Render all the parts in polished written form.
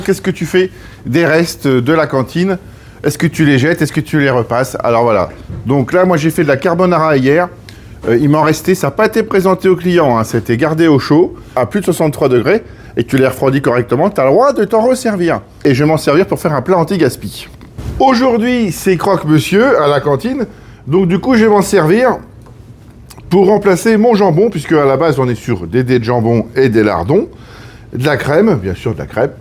Qu'est-ce que tu fais des restes de la cantine? Est-ce que tu les jettes? Est-ce que tu les repasses? Alors voilà. Donc là, moi, j'ai fait de la carbonara hier. Il m'en restait, ça n'a pas été présenté au client, hein, c'était gardé au chaud, à plus de 63 degrés, et tu les refroidis correctement, tu as le droit de t'en resservir. Et je vais m'en servir pour faire un plat anti-gaspi. Aujourd'hui, c'est croque-monsieur à la cantine, donc du coup, je vais m'en servir pour remplacer mon jambon, puisque à la base, on est sur des dés de jambon et des lardons, de la crème, bien sûr de la crème.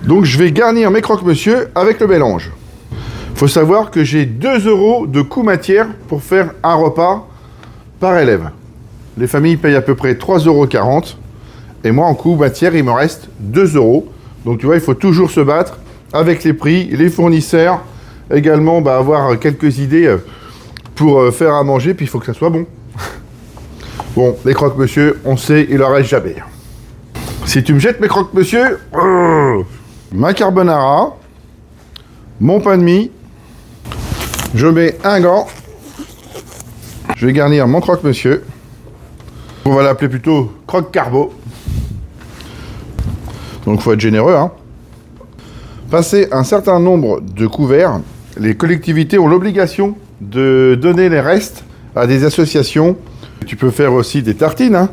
Donc je vais garnir mes croque-monsieur avec le mélange. Il faut savoir que j'ai 2 € de coût matière pour faire un repas par élève. Les familles payent à peu près 3,40 €. Et moi, en coût matière, il me reste 2 €. Donc tu vois, il faut toujours se battre avec les prix, les fournisseurs. Également, avoir quelques idées pour faire à manger. Puis il faut que ça soit bon. Bon, les croque-monsieur, on sait, il en reste jamais. Si tu me jettes mes croque-monsieur, ma carbonara, mon pain de mie, je mets un gant. Je vais garnir mon croque-monsieur. On va l'appeler plutôt croque-carbo. Donc il faut être généreux, hein. Passer un certain nombre de couverts, les collectivités ont l'obligation de donner les restes à des associations. Tu peux faire aussi des tartines, hein.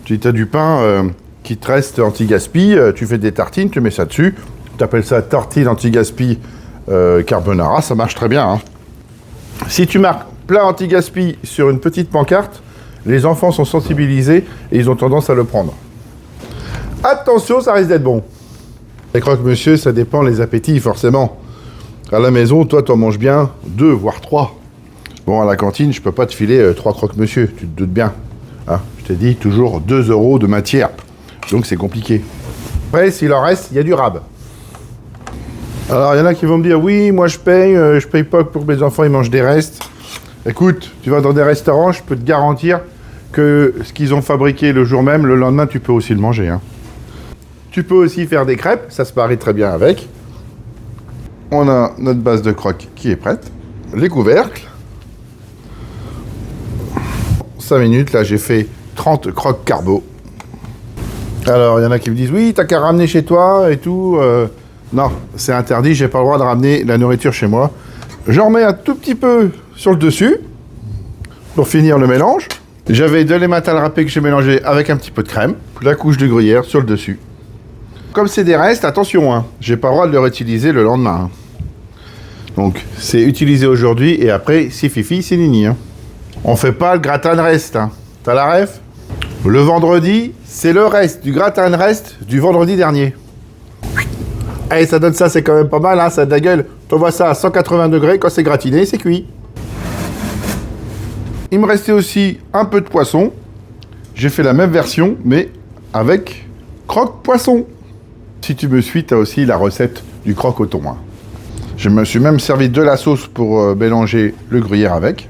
Tu as du pain qui te reste anti-gaspi, tu fais des tartines, tu mets ça dessus. Tu appelles ça tartine anti-gaspi carbonara, ça marche très bien, hein. Si tu marques plat anti-gaspi sur une petite pancarte, les enfants sont sensibilisés et ils ont tendance à le prendre. Attention, ça risque d'être bon. Les croque-monsieur, ça dépend les appétits, forcément. À la maison, toi, tu en manges bien 2, voire 3. Bon, à la cantine, je peux pas te filer 3 croque-monsieur, tu te doutes bien. Hein, je t'ai dit, toujours 2 € de matière. Donc, c'est compliqué. Après, s'il en reste, il y a du rab. Alors, il y en a qui vont me dire, oui, moi, je paye pas pour que mes enfants, ils mangent des restes. Écoute, tu vas dans des restaurants, je peux te garantir que ce qu'ils ont fabriqué le jour même, le lendemain, tu peux aussi le manger, hein. Tu peux aussi faire des crêpes, ça se marie très bien avec. On a notre base de croque qui est prête. Les couvercles. 5 minutes, là j'ai fait 30 croques carbo. Alors il y en a qui me disent, oui, t'as qu'à ramener chez toi et tout. Non, c'est interdit, j'ai pas le droit de ramener la nourriture chez moi. J'en remets un tout petit peu sur le dessus pour finir le mélange. J'avais de l'emmental râpé que j'ai mélangé avec un petit peu de crème, la couche de gruyère sur le dessus. Comme c'est des restes, attention, hein, j'ai pas le droit de le réutiliser le lendemain, hein. Donc c'est utilisé aujourd'hui et après c'est fifi, c'est nini, hein. On fait pas le gratin de reste, hein. T'as la ref? Le vendredi, c'est le reste du gratin de reste du vendredi dernier. Et ça donne ça, c'est quand même pas mal, hein, ça a de la gueule. T'envoies ça à 180 degrés, quand c'est gratiné, c'est cuit. Il me restait aussi un peu de poisson. J'ai fait la même version, mais avec croque-poisson. Si tu me suis, tu as aussi la recette du croque au thon, hein. Je me suis même servi de la sauce pour mélanger le gruyère avec.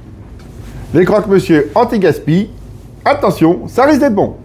Les croque-monsieur anti-gaspi. Attention, ça risque d'être bon.